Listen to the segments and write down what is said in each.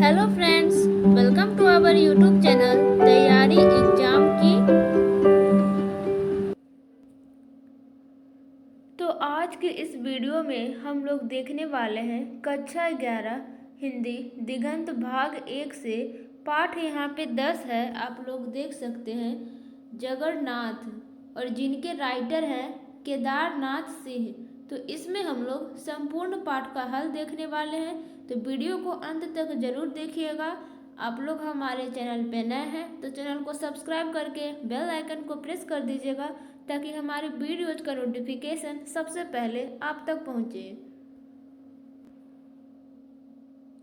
Hello friends, welcome to our YouTube channel तैयारी exam की। तो आज के इस वीडियो में हम लोग देखने वाले हैं कक्षा 11 हिंदी दिगंत भाग 1 से पाठ यहाँ पे 10 है। आप लोग देख सकते हैं जगन्नाथ, और जिनके राइटर हैं केदारनाथ सिंह। तो इसमें हम लोग संपूर्ण पाठ का हल देखने वाले हैं, तो वीडियो को अंत तक जरूर देखिएगा। आप लोग हमारे चैनल पे नए हैं तो चैनल को सब्सक्राइब करके बेल आइकन को प्रेस कर दीजिएगा, ताकि हमारे वीडियोज का नोटिफिकेशन सबसे पहले आप तक पहुंचे।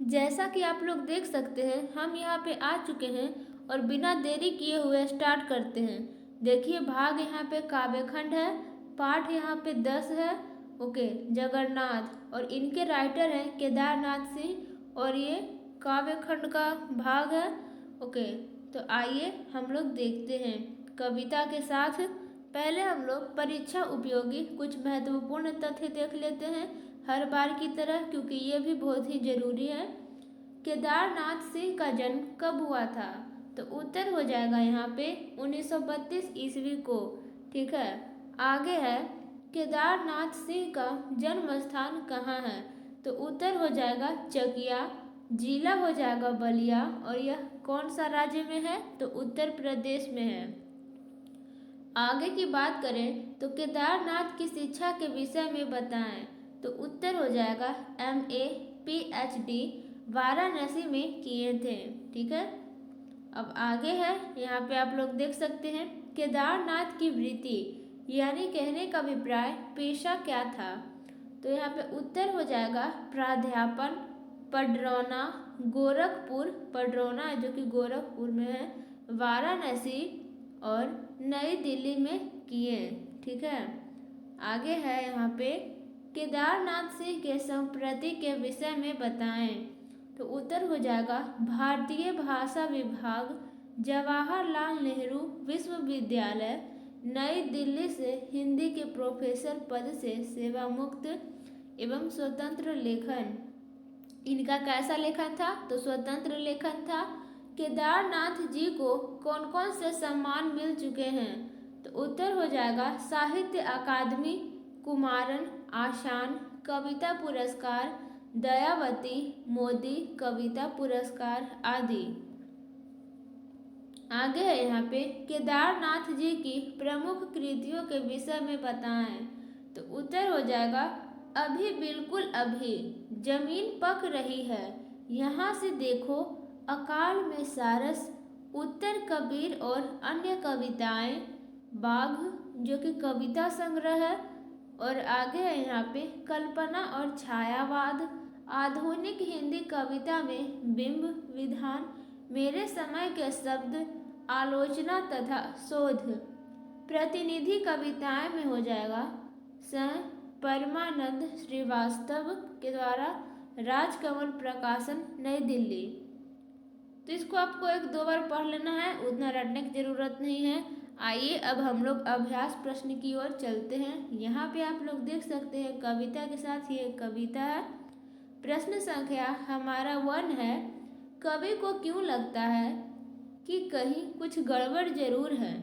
जैसा कि आप लोग देख सकते हैं हम यहाँ पे आ चुके हैं, और बिना देरी किए हुए स्टार्ट करते हैं। देखिए भाग यहाँ पे काव्यखंड है, पाठ यहाँ पे 10 है। ओके, जगन्नाथ, और इनके राइटर हैं केदारनाथ सिंह, और ये काव्यखंड का भाग है। ओके, तो आइए हम लोग देखते हैं कविता के साथ। पहले हम लोग परीक्षा उपयोगी कुछ महत्वपूर्ण तथ्य देख लेते हैं, हर बार की तरह, क्योंकि ये भी बहुत ही जरूरी है। केदारनाथ सिंह का जन्म कब हुआ था? तो उत्तर हो जाएगा यहाँ पे 1932 ईस्वी को। ठीक है, आगे है केदारनाथ सिंह का जन्म स्थान कहाँ है? तो उत्तर हो जाएगा चकिया, जिला हो जाएगा बलिया, और यह कौन सा राज्य में है? तो उत्तर प्रदेश में है। आगे की बात करें तो केदारनाथ की शिक्षा के विषय में बताएं। तो उत्तर हो जाएगा MA PhD वाराणसी में किए थे। ठीक है, अब आगे है, यहाँ पे आप लोग देख सकते हैं केदारनाथ की वृत्ति यानी कहने का अभिप्राय पेशा क्या था? तो यहाँ पे उत्तर हो जाएगा प्राध्यापन, पडरौना, गोरखपुर, पडरौना जो कि गोरखपुर में है, वाराणसी और नई दिल्ली में किए। ठीक है, आगे है यहाँ पे केदारनाथ सिंह के संप्रति के विषय में बताएं। तो उत्तर हो जाएगा भारतीय भाषा विभाग, जवाहरलाल नेहरू विश्वविद्यालय, नई दिल्ली से हिंदी के प्रोफेसर पद से सेवा मुक्त एवं स्वतंत्र लेखन। इनका कैसा लेखन था? तो स्वतंत्र लेखन था। केदारनाथ जी को कौन कौन से सम्मान मिल चुके हैं? तो उत्तर हो जाएगा साहित्य अकादमी, कुमारन आशान कविता पुरस्कार, दयावती मोदी कविता पुरस्कार आदि। आगे है यहाँ पे केदारनाथ जी की प्रमुख कृतियों के विषय में बताएं। तो उत्तर हो जाएगा अभी बिल्कुल अभी, जमीन पक रही है, यहाँ से देखो, अकाल में सारस, उत्तर कबीर और अन्य कविताएं, बाघ जो कि कविता संग्रह है। और आगे है यहाँ पे कल्पना और छायावाद, आधुनिक हिंदी कविता में बिंब विधान, मेरे समय के शब्द, आलोचना तथा शोध। प्रतिनिधि कविताएं में हो जाएगा सं परमानंद श्रीवास्तव के द्वारा, राजकमल प्रकाशन नई दिल्ली। तो इसको आपको 1-2 बार पढ़ लेना है, उतना रटने की जरूरत नहीं है। आइए अब हम लोग अभ्यास प्रश्न की ओर चलते हैं। यहाँ पे आप लोग देख सकते हैं कविता के साथ ये कविता है। प्रश्न संख्या हमारा 1 है, कवि को क्यों लगता है कि कहीं कुछ गड़बड़ जरूर है?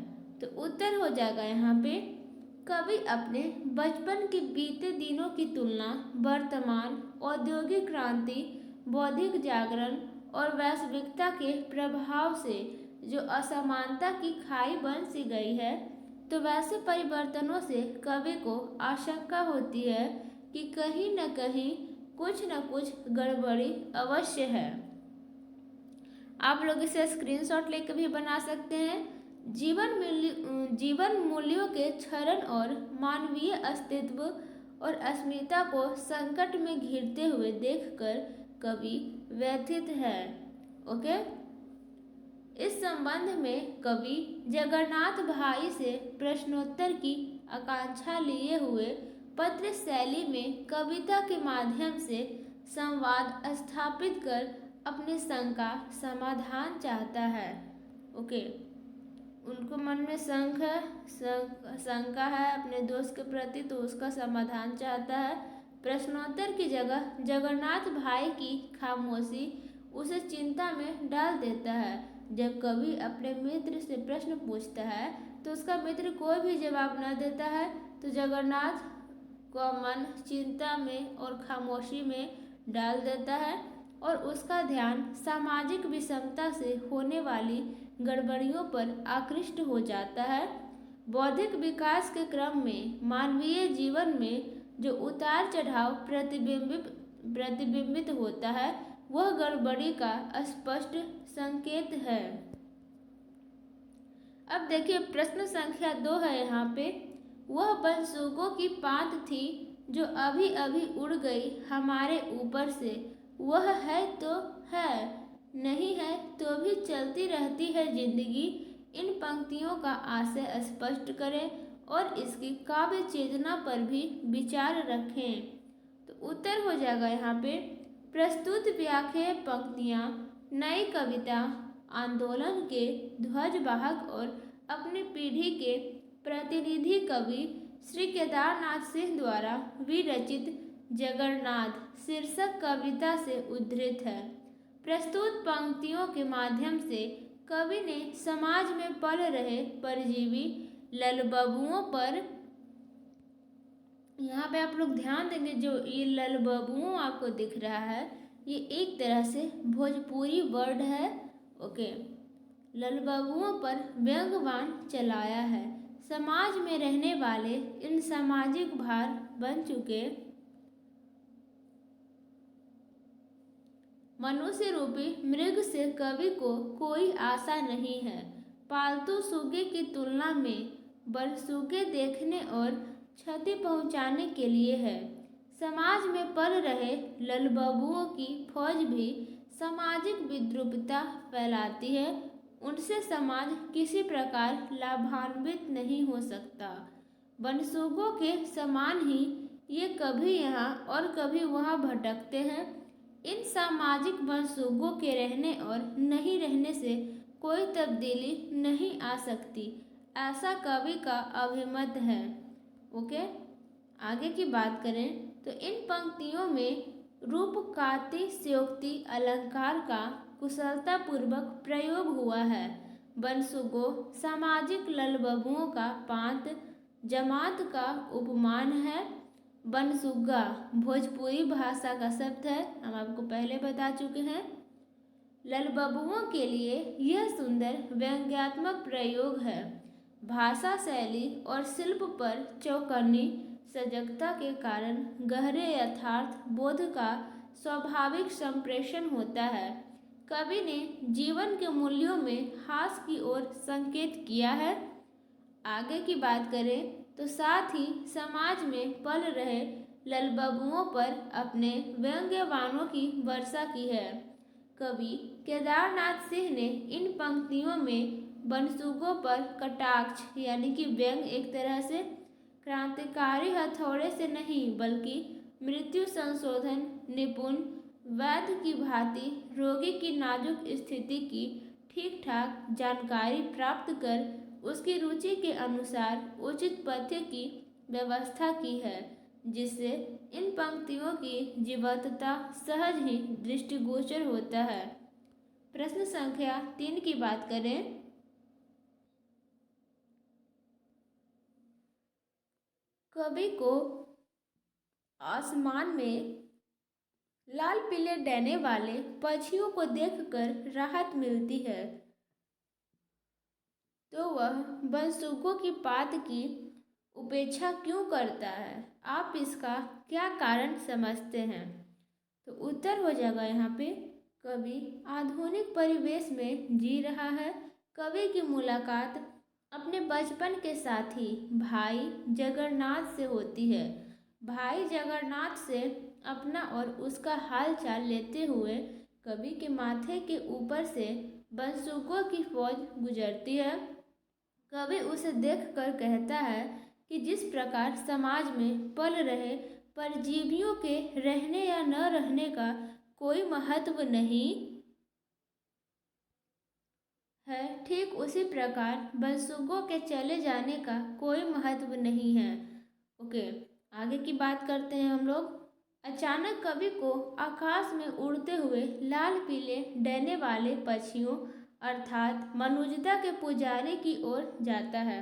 तो उत्तर हो जाएगा यहाँ पे कवि अपने बचपन के बीते दिनों की तुलना वर्तमान औद्योगिक क्रांति, बौद्धिक जागरण और वैश्विकता के प्रभाव से जो असमानता की खाई बन सी गई है, तो वैसे परिवर्तनों से कवि को आशंका होती है कि कहीं न कहीं कुछ न कुछ गड़बड़ी अवश्य है। आप लोग इसे स्क्रीनशॉट लेकर भी बना सकते हैं। जीवन मूल्यों के क्षरण और मानवीय अस्तित्व और अस्मिता को संकट में घिरते हुए देखकर कवि व्यथित है। ओके, इस संबंध में कवि जगन्नाथ भाई से प्रश्नोत्तर की आकांक्षा लिए हुए पत्र शैली में कविता के माध्यम से संवाद स्थापित कर अपने शंका समाधान चाहता है। ओके, उनको मन में शंका है अपने दोस्त के प्रति, तो उसका समाधान चाहता है। प्रश्नोत्तर की जगह जगन्नाथ भाई की खामोशी उसे चिंता में डाल देता है। जब कवि अपने मित्र से प्रश्न पूछता है तो उसका मित्र कोई भी जवाब न देता है तो जगन्नाथ का मन चिंता में और खामोशी में डाल देता है और उसका ध्यान सामाजिक विषमता से होने वाली गड़बड़ियों पर आकृष्ट हो जाता है। बौद्धिक विकास के क्रम में मानवीय जीवन में जो उतार चढ़ाव प्रतिबिंबित होता है वह गड़बड़ी का स्पष्ट संकेत है। अब देखिए प्रश्न संख्या 2 है यहाँ पे। वह बंसुगों की पात थी जो अभी अभी उड़ गई हमारे ऊपर से, वह है तो है, नहीं है तो भी चलती रहती है जिंदगी। इन पंक्तियों का आशय स्पष्ट करें और इसकी काव्य चेतना पर भी विचार रखें। तो उत्तर हो जाएगा यहाँ पे प्रस्तुत व्याख्या पंक्तियाँ नई कविता आंदोलन के ध्वजवाहक और अपनी पीढ़ी के प्रतिनिधि कवि श्री केदारनाथ सिंह द्वारा विरचित जगन्नाथ शीर्षक कविता से उद्धृत है। प्रस्तुत पंक्तियों के माध्यम से कवि ने समाज में पल रहे परजीवी ललबबुओं पर, यहाँ पे आप लोग ध्यान देंगे जो ये ललबबुओं आपको दिख रहा है ये एक तरह से भोजपुरी वर्ड है। ओके, ललबबुओं पर व्यंग्यबाण चलाया है। समाज में रहने वाले इन सामाजिक भार बन चुके मनुष्य रूपी मृग से कवि को कोई आशा नहीं है। पालतू सूगे की तुलना में बरसुगे देखने और क्षति पहुंचाने के लिए है। समाज में पल रहे ललबबुओं की फौज भी सामाजिक विद्रूपता फैलाती है। उनसे समाज किसी प्रकार लाभान्वित नहीं हो सकता। बनसुगों के समान ही ये कभी यहाँ और कभी वहाँ भटकते हैं। इन सामाजिक बनसुगों के रहने और नहीं रहने से कोई तब्दीली नहीं आ सकती, ऐसा कवि का अभिमत है। ओके, आगे की बात करें तो इन पंक्तियों में रूपकातिशयोक्ति अलंकार का कुशलतापूर्वक प्रयोग हुआ है। बनसुगो सामाजिक ललबबुओं का पांत जमात का उपमान है। बनसुग्गा भोजपुरी भाषा का शब्द है, हम आपको पहले बता चुके हैं। ललबबुओं के लिए यह सुंदर व्यंग्यात्मक प्रयोग है। भाषा शैली और शिल्प पर चौकन्नी सजगता के कारण गहरे यथार्थ बोध का स्वाभाविक संप्रेषण होता है। कवि ने जीवन के मूल्यों में हास की ओर संकेत किया है। आगे की बात करें तो साथ ही समाज में पल रहे ललबबुओं पर अपने व्यंग्यबाणों की वर्षा की है। कवि केदारनाथ सिंह ने इन पंक्तियों में बनसुगों पर कटाक्ष यानी कि व्यंग एक तरह से क्रांतिकारी हथौड़े से नहीं बल्कि मृत्यु संशोधन निपुण वैद्य की भांति रोगी की नाजुक स्थिति की ठीक ठाक जानकारी प्राप्त कर उसकी रुचि के अनुसार उचित पथ्य की व्यवस्था की है, जिससे इन पंक्तियों की जीवंतता सहज ही दृष्टिगोचर होता है। प्रश्न संख्या 3 की बात करें। कवि को आसमान में लाल पीले डैने वाले पक्षियों को देखकर राहत मिलती है, तो वह बनसुगों की पात की उपेक्षा क्यों करता है? आप इसका क्या कारण समझते हैं? तो उत्तर हो जाएगा यहाँ पे कवि आधुनिक परिवेश में जी रहा है। कवि की मुलाकात अपने बचपन के साथी भाई जगन्नाथ से होती है। भाई जगन्नाथ से अपना और उसका हाल चाल लेते हुए कवि के माथे के ऊपर से बनसुगों की फौज गुजरती है। कवि उसे देखकर कहता है कि जिस प्रकार समाज में पल रहे परजीवियों के रहने या न रहने का कोई महत्व नहीं है, ठीक उसी प्रकार बनसुगों के चले जाने का कोई महत्व नहीं है। ओके, आगे की बात करते हैं हम लोग। अचानक कवि को आकाश में उड़ते हुए लाल पीले डरने वाले पक्षियों अर्थात मनुजता के पुजारी की ओर जाता है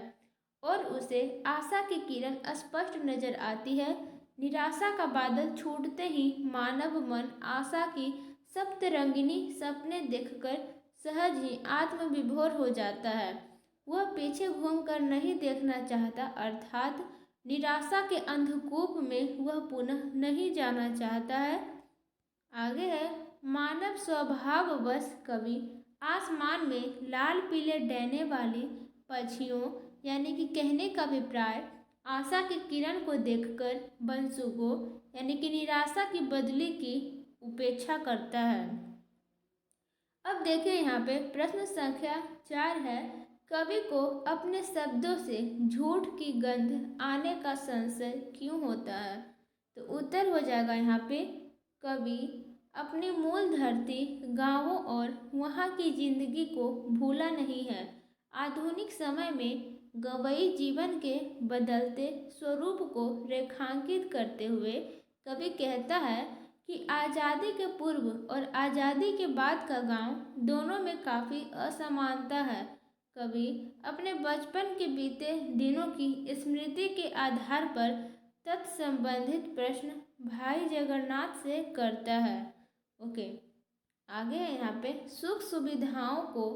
और उसे आशा की किरण स्पष्ट नजर आती है। निराशा का बादल छूटते ही मानव मन आशा की सप्तरंगिनी सपने देखकर सहज ही आत्मविभोर हो जाता है। वह पीछे घूमकर नहीं देखना चाहता अर्थात निराशा के अंधकूप में वह पुनः नहीं जाना चाहता है। आगे है मानव स्वभाववश कवि आसमान में लाल पीले डैने वाली पक्षियों यानी कि कहने का अभिप्राय आशा की किरण को देखकर बंसुको यानी कि निराशा की बदली की उपेक्षा करता है। अब देखिए यहाँ पे प्रश्न संख्या 4 है, कवि को अपने शब्दों से झूठ की गंध आने का संशय क्यों होता है? तो उत्तर हो जाएगा यहाँ पे कवि अपनी मूल धरती गांवों और वहाँ की जिंदगी को भूला नहीं है। आधुनिक समय में गवई जीवन के बदलते स्वरूप को रेखांकित करते हुए कवि कहता है कि आज़ादी के पूर्व और आज़ादी के बाद का गांव दोनों में काफ़ी असमानता है। कवि अपने बचपन के बीते दिनों की स्मृति के आधार पर तत्संबंधित प्रश्न भाई जगन्नाथ से करता है। ओके, आगे है यहाँ पे सुख सुविधाओं को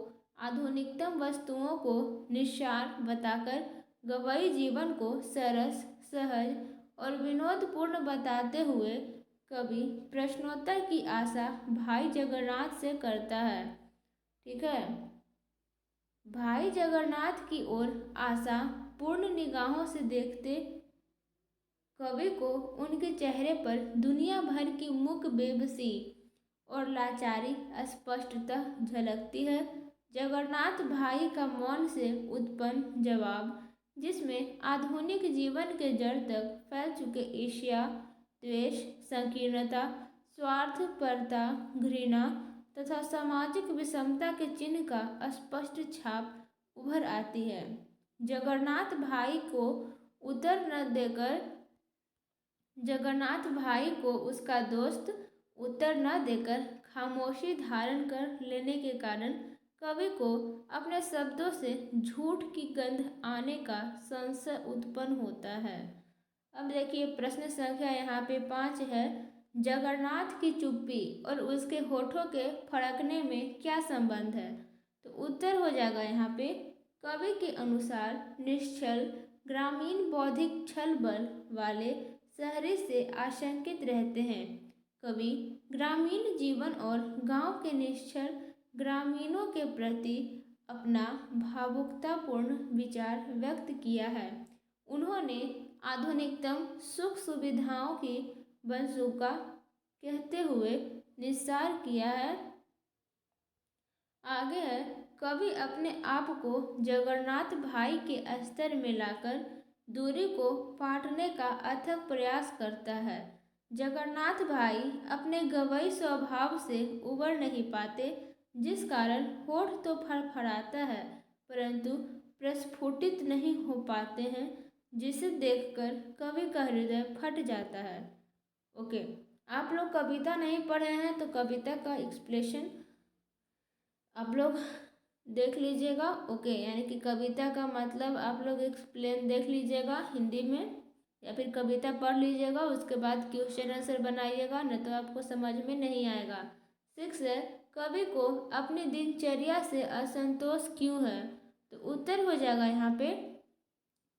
आधुनिकतम वस्तुओं को निस्सार बताकर गवई जीवन को सरस सहज और विनोदपूर्ण बताते हुए कवि प्रश्नोत्तर की आशा भाई जगन्नाथ से करता है। ठीक है, भाई जगन्नाथ की ओर आशा पूर्ण निगाहों से देखते कवि को उनके चेहरे पर दुनिया भर की मूक बेबसी और लाचारी स्पष्टतः झलकती है। जगन्नाथ भाई का मौन से उत्पन्न जवाब, जिसमें आधुनिक जीवन के जड़ तक फैल चुके ईर्ष्या, द्वेष, संकीर्णता, स्वार्थपरता, घृणा तथा सामाजिक विषमता के चिन्ह का स्पष्ट छाप उभर आती है। जगन्नाथ भाई को उत्तर न देकर जगन्नाथ भाई को उसका दोस्त उत्तर न देकर खामोशी धारण कर लेने के कारण कवि को अपने शब्दों से झूठ की गंध आने का संशय उत्पन्न होता है। अब देखिए प्रश्न संख्या यहाँ पे 5 है, जगन्नाथ की चुप्पी और उसके होठों के फड़कने में क्या संबंध है? तो उत्तर हो जाएगा यहाँ पे कवि के अनुसार निश्चल ग्रामीण बौद्धिक छल बल वाले शहरी से आशंकित रहते हैं। कवि ग्रामीण जीवन और गांव के निश्चल ग्रामीणों के प्रति अपना भावुकतापूर्ण विचार व्यक्त किया है। उन्होंने आधुनिकतम सुख सुविधाओं की बंसूका कहते हुए निस्सार किया है। आगे है, कवि अपने आप को जगन्नाथ भाई के स्तर में लाकर दूरी को पाटने का अथक प्रयास करता है। जगन्नाथ भाई अपने गवई स्वभाव से उबर नहीं पाते, जिस कारण होठ तो फड़फड़ाता है परंतु प्रस्फुटित नहीं हो पाते हैं, जिसे देखकर कवि का हृदय फट जाता है। ओके, आप लोग कविता नहीं पढ़े हैं तो कविता का एक्सप्लेशन आप लोग देख लीजिएगा। ओके, यानी कि कविता का मतलब आप लोग एक्सप्लेन देख लीजिएगा हिंदी में या फिर कविता पढ़ लीजिएगा, उसके बाद क्वेश्चन आंसर बनाइएगा, न तो आपको समझ में नहीं आएगा। 6 है, कवि को अपनी दिनचर्या से असंतोष क्यों है? तो उत्तर हो जाएगा यहाँ पे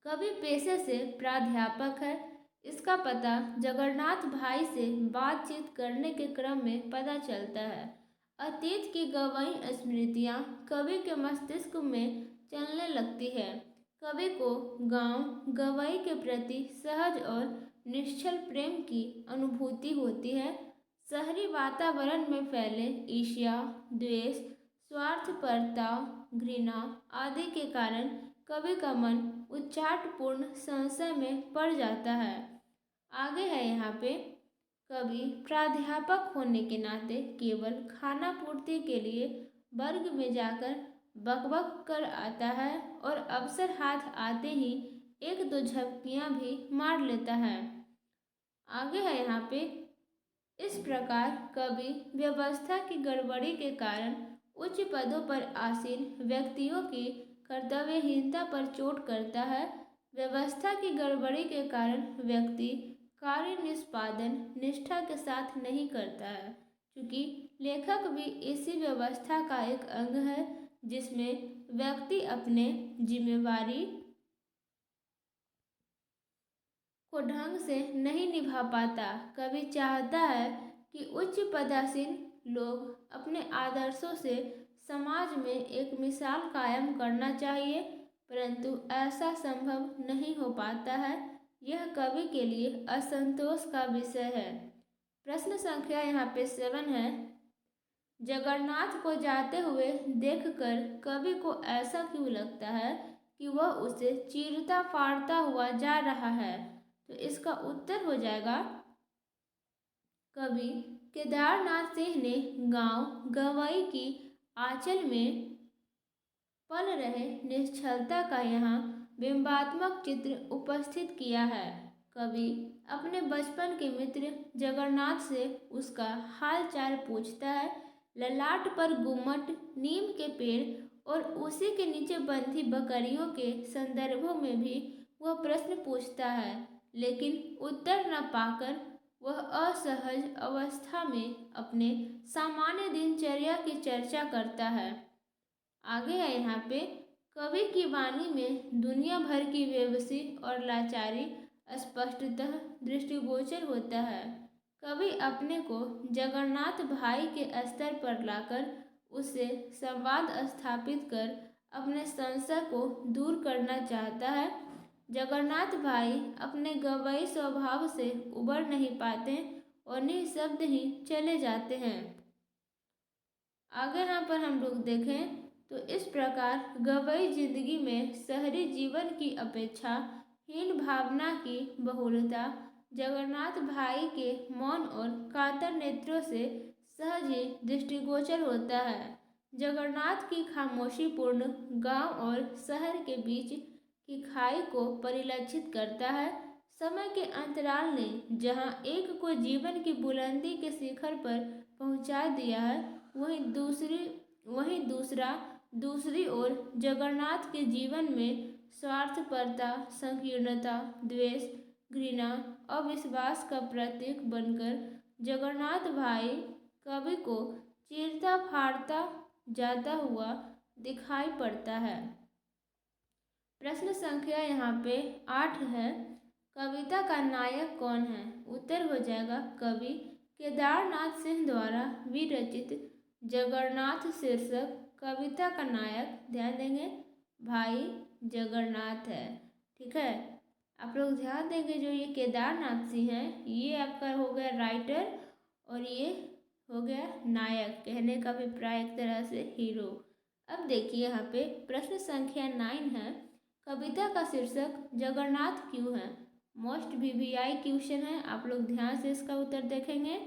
कवि पेशे से प्राध्यापक है। इसका पता जगन्नाथ भाई से बातचीत करने के क्रम में पता चलता है। अतीत की गवाही स्मृतियाँ कवि के मस्तिष्क में चलने लगती है। कवि को गांव गवाई के प्रति सहज और निश्चल प्रेम की अनुभूति होती है। शहरी वातावरण में फैले ईर्ष्या, द्वेष, स्वार्थपरता, घृणा आदि के कारण कवि का मन उच्चाटपूर्ण संशय में पड़ जाता है। आगे है यहाँ पे कवि प्राध्यापक होने के नाते केवल खाना पूर्ति के लिए वर्ग में जाकर बकबक कर आता है और अवसर हाथ आते ही 1-2 झपकियाँ भी मार लेता है। आगे है यहाँ पे इस प्रकार कवि व्यवस्था की गड़बड़ी के कारण उच्च पदों पर आसीन व्यक्तियों की कर्तव्यहीनता पर चोट करता है। व्यवस्था की गड़बड़ी के कारण व्यक्ति कार्य निष्पादन निष्ठा के साथ नहीं करता है, क्योंकि लेखक भी इसी व्यवस्था का एक अंग है जिसमें व्यक्ति अपने जिम्मेवारी को ढंग से नहीं निभा पाता। कवि चाहता है कि उच्च पदासीन लोग अपने आदर्शों से समाज में एक मिसाल कायम करना चाहिए, परंतु ऐसा संभव नहीं हो पाता है। यह कवि के लिए असंतोष का विषय है। प्रश्न संख्या यहाँ पे 7 है। जगन्नाथ को जाते हुए देखकर कवि को ऐसा क्यों लगता है कि वह उसे चीरता फाड़ता हुआ जा रहा है? तो इसका उत्तर हो जाएगा, कवि केदारनाथ सिंह ने गांव गवई की आंचल में पल रहे निश्चलता का यहाँ बिंबात्मक चित्र उपस्थित किया है। कवि अपने बचपन के मित्र जगन्नाथ से उसका हाल चाल पूछता है। ललाट पर गुम्मट, नीम के पेड़ और उसी के नीचे बंधी बकरियों के संदर्भों में भी वह प्रश्न पूछता है, लेकिन उत्तर न पाकर वह असहज अवस्था में अपने सामान्य दिनचर्या की चर्चा करता है। आगे है यहाँ पे, कवि की वाणी में दुनिया भर की बेबसी और लाचारी स्पष्टतः दृष्टिगोचर होता है। कवि अपने को जगन्नाथ भाई के स्तर पर लाकर उससे संवाद स्थापित कर अपने संशय को दूर करना चाहता है। जगन्नाथ भाई अपने गवई स्वभाव से उबर नहीं पाते और निःशब्द ही चले जाते हैं। आगे यहाँ पर हम लोग देखें तो इस प्रकार गवई जिंदगी में शहरी जीवन की अपेक्षा हीन भावना की बहुलता जगन्नाथ भाई के मौन और कातर नेत्रों से सहज ही दृष्टिगोचर होता है। जगन्नाथ की खामोशीपूर्ण गांव और शहर के बीच की खाई को परिलक्षित करता है। समय के अंतराल ने जहां एक को जीवन की बुलंदी के शिखर पर पहुंचा दिया है, वहीं दूसरी ओर जगन्नाथ के जीवन में स्वार्थपरता, संकीर्णता, द्वेष, घृणा, अविश्वास का प्रतीक बनकर जगन्नाथ भाई कवि को चीरता फाड़ता जाता हुआ दिखाई पड़ता है। प्रश्न संख्या यहाँ पे 8 है। कविता का नायक कौन है? उत्तर हो जाएगा, कवि केदारनाथ सिंह द्वारा विरचित जगन्नाथ शीर्षक कविता का नायक, ध्यान देंगे, भाई जगन्नाथ है। ठीक है, आप लोग ध्यान देंगे जो ये केदारनाथ सिंह हैं, ये आपका हो गया राइटर और ये हो गया नायक, कहने का अभिप्राय एक तरह से हीरो। अब देखिए यहाँ पे प्रश्न संख्या 9 है। कविता का शीर्षक जगन्नाथ क्यों है? मोस्ट वीवीआई क्वेश्चन है, आप लोग ध्यान से इसका उत्तर देखेंगे।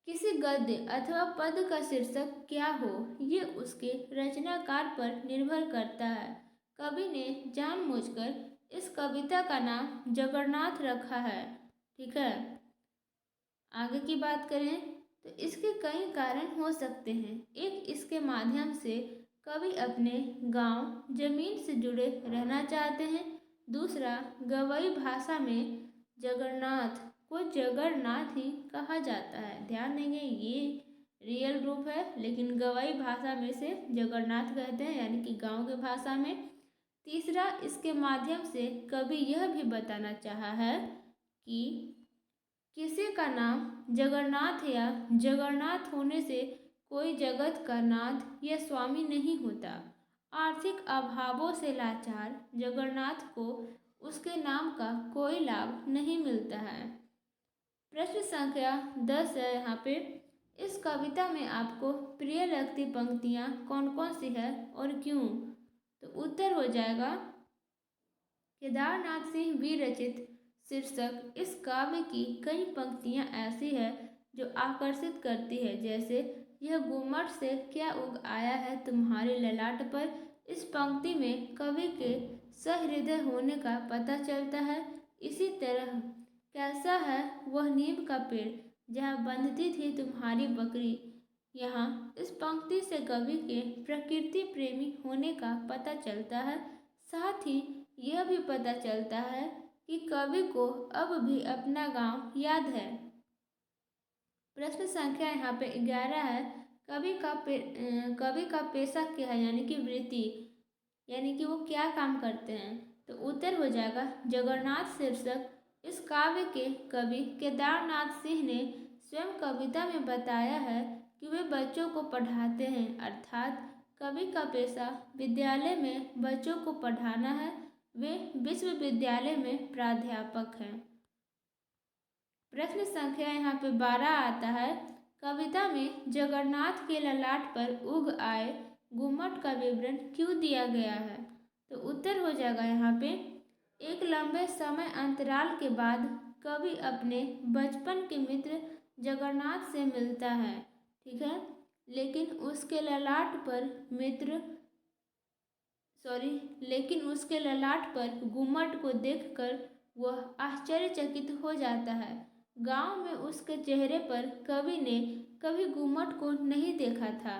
किसी गद्य अथवा पद का शीर्षक क्या हो, ये उसके रचनाकार पर निर्भर करता है। कवि ने जानबूझकर इस कविता का नाम जगन्नाथ रखा है। ठीक है, आगे की बात करें तो इसके कई कारण हो सकते हैं। एक, इसके माध्यम से कवि अपने गांव जमीन से जुड़े रहना चाहते हैं। दूसरा, गवई भाषा में जगन्नाथ को जगन्नाथ ही कहा जाता है। ध्यान देंगे, ये रियल रूप है, लेकिन गवई भाषा में से जगन्नाथ कहते हैं, यानी कि गांव के भाषा में। तीसरा, इसके माध्यम से कवि यह भी बताना चाहा है कि किसी का नाम जगन्नाथ या जगन्नाथ होने से कोई जगत का नाथ या स्वामी नहीं होता। आर्थिक अभावों से लाचार जगन्नाथ को उसके नाम का कोई लाभ नहीं मिलता है। प्रश्न संख्या 10 है यहाँ पे। इस कविता में आपको प्रिय लगती पंक्तियाँ कौन कौन सी है और क्यों? तो उत्तर हो जाएगा, केदारनाथ सिंह विरचित शीर्षक इस काव्य की कई पंक्तियाँ ऐसी है जो आकर्षित करती है, जैसे यह गुम्मट से क्या उग आया है तुम्हारे ललाट पर। इस पंक्ति में कवि के सहृदय होने का पता चलता है। इसी तरह कैसा है वह नीम का पेड़ जहाँ बंधती थी तुम्हारी बकरी। यहाँ इस पंक्ति से कवि के प्रकृति प्रेमी होने का पता चलता है। साथ ही यह भी पता चलता है कि कवि को अब भी अपना गांव याद है। प्रश्न संख्या यहाँ पे 11 है। कवि का पेशा क्या है, यानी कि वृत्ति, यानी कि वो क्या काम करते हैं। तो उत्तर हो जाएगा जगन्नाथ। शीर्षक इस काव्य के कवि केदारनाथ सिंह ने स्वयं कविता में बताया है कि वे बच्चों को पढ़ाते हैं, अर्थात कवि का पेशा विद्यालय में बच्चों को पढ़ाना है। वे विश्वविद्यालय में प्राध्यापक हैं। प्रश्न संख्या यहाँ पे 12 आता है। कविता में जगन्नाथ के ललाट पर उग आए गुम्मट का विवरण क्यों दिया गया है। तो उत्तर हो जाएगा यहाँ पे एक लंबे समय अंतराल के बाद कवि अपने बचपन के मित्र जगन्नाथ से मिलता है, ठीक है। लेकिन उसके ललाट पर गुम्मट को देखकर वह आश्चर्यचकित हो जाता है। गांव में उसके चेहरे पर कवि ने कभी गुम्मट को नहीं देखा था।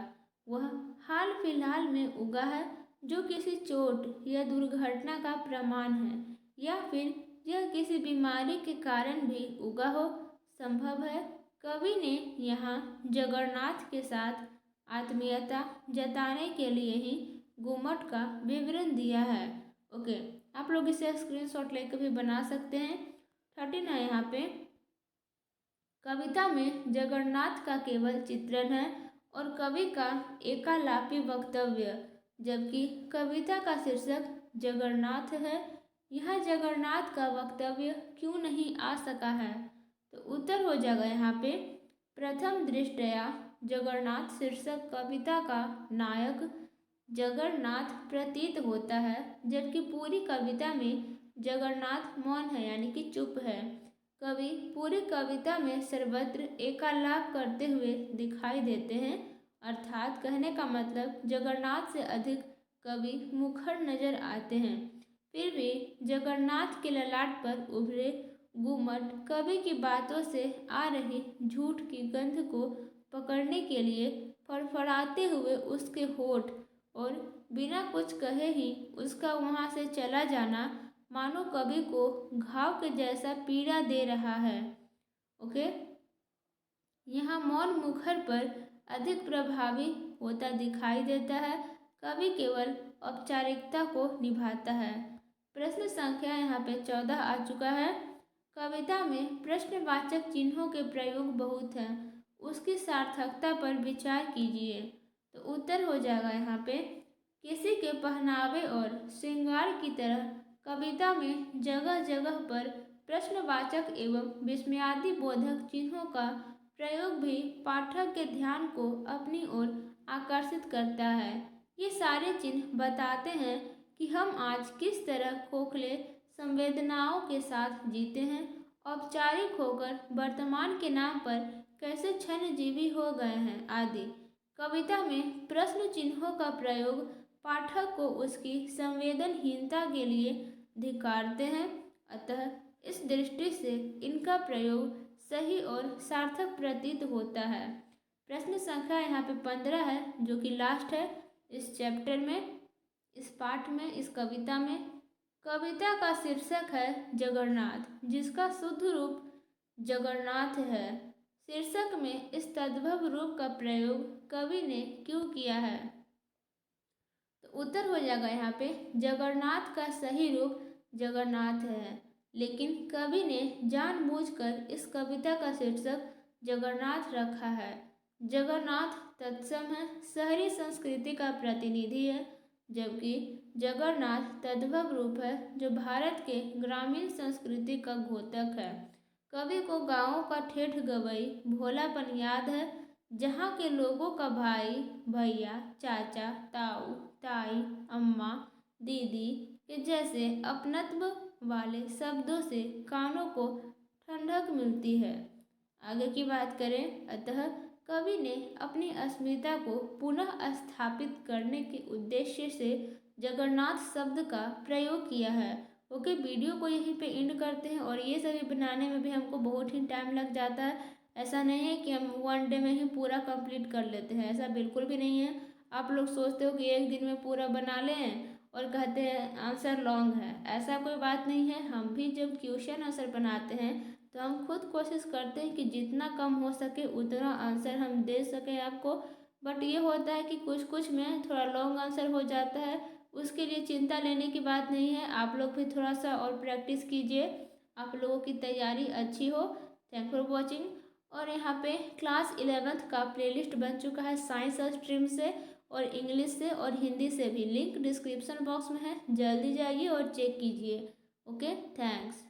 वह हाल फिलहाल में उगा है, जो किसी चोट या दुर्घटना का प्रमाण है, या फिर यह किसी बीमारी के कारण भी उगा हो, संभव है। कवि ने यहाँ जगन्नाथ के साथ आत्मीयता जताने के लिए ही गुम्मट का विवरण दिया है। ओके, आप लोग इसे स्क्रीनशॉट लेकर भी बना सकते हैं। 13 है यहाँ पे। कविता में जगन्नाथ का केवल चित्रण है और कवि का एकालापी वक्तव्य, जबकि कविता का शीर्षक जगन्नाथ है। यह जगन्नाथ का वक्तव्य क्यों नहीं आ सका है। तो उत्तर हो जाएगा यहाँ पे प्रथम दृष्टया जगन्नाथ शीर्षक कविता का नायक जगन्नाथ प्रतीत होता है, जबकि पूरी कविता में जगन्नाथ मौन है, यानी कि चुप है। कवि पूरी कविता में सर्वत्र एकालाप करते हुए दिखाई देते हैं, अर्थात कहने का मतलब जगन्नाथ से अधिक कवि मुखर नजर आते हैं। फिर भी जगन्नाथ के ललाट पर उभरे गुम्मट कवि की बातों से आ रही झूठ की गंध को पकड़ने के लिए फड़फड़ाते हुए उसके होठ, और बिना कुछ कहे ही उसका वहाँ से चला जाना मानो कवि को घाव के जैसा पीड़ा दे रहा है। ओके, यहाँ मौन मुखर पर अधिक प्रभावी होता दिखाई देता है। कवि केवल औपचारिकता को निभाता है। प्रश्न संख्या यहाँ पे 14 आ चुका है। कविता में प्रश्नवाचक चिन्हों के प्रयोग बहुत हैं, उसकी सार्थकता पर विचार कीजिए। तो उत्तर हो जाएगा यहाँ पे किसी के पहनावे और श्रृंगार की तरह कविता में जगह जगह पर प्रश्नवाचक एवं विस्मयादि बोधक चिन्हों का प्रयोग भी पाठक के ध्यान को अपनी ओर आकर्षित करता है। ये सारे चिन्ह बताते हैं कि हम आज किस तरह खोखले संवेदनाओं के साथ जीते हैं, औपचारिक होकर वर्तमान के नाम पर कैसे क्षणजीवी हो गए हैं आदि। कविता में प्रश्न चिन्हों का प्रयोग पाठक को उसकी संवेदनहीनता के लिए धिक्कारते हैं, अतः इस दृष्टि से इनका प्रयोग सही और सार्थक प्रतीत होता है। प्रश्न संख्या यहाँ पे 15 है, जो कि लास्ट है इस चैप्टर में, इस पाठ में, इस कविता में। कविता का शीर्षक है जगन्नाथ, जिसका शुद्ध रूप जगन्नाथ है। शीर्षक में इस तद्भव रूप का प्रयोग कवि ने क्यों किया है। तो उत्तर हो जाएगा यहाँ पे जगन्नाथ का सही रूप जगन्नाथ है, लेकिन कवि ने जानबूझकर इस कविता का शीर्षक जगन्नाथ रखा है। जगन्नाथ तत्सम शहरी संस्कृति का प्रतिनिधि है, जबकि जगन्नाथ तद्भव रूप है जो भारत के ग्रामीण संस्कृति का द्योतक है। कवि को गाँवों का ठेठ गवई भोलापन याद है, जहाँ के लोगों का भाई भैया चाचा ताऊ ताई अम्मा दीदी के जैसे अपनत्व वाले शब्दों से कानों को ठंडक मिलती है। आगे की बात करें, अतः कवि ने अपनी अस्मिता को पुनः स्थापित करने के उद्देश्य से जगन्नाथ शब्द का प्रयोग किया है। ओके, वीडियो को यहीं पे एंड करते हैं। और ये सभी बनाने में भी हमको बहुत ही टाइम लग जाता है। ऐसा नहीं है कि हम 1 डे में ही पूरा कंप्लीट कर लेते हैं, ऐसा बिल्कुल भी नहीं है। आप लोग सोचते हो कि एक दिन में पूरा बना लें और कहते हैं आंसर लॉन्ग है, ऐसा कोई बात नहीं है। हम भी जब क्वेश्चन आंसर बनाते हैं तो हम खुद कोशिश करते हैं कि जितना कम हो सके उतना आंसर हम दे सकें आपको। बट ये होता है कि कुछ कुछ में थोड़ा लॉन्ग आंसर हो जाता है, उसके लिए चिंता लेने की बात नहीं है। आप लोग भी थोड़ा सा और प्रैक्टिस कीजिए, आप लोगों की तैयारी अच्छी हो। Thank for watching. और यहाँ पे क्लास 11th का प्लेलिस्ट बन चुका है साइंस स्ट्रीम से और इंग्लिश से और हिंदी से भी, लिंक डिस्क्रिप्शन बॉक्स में है, जल्दी जाइए और चेक कीजिए। Okay, thanks.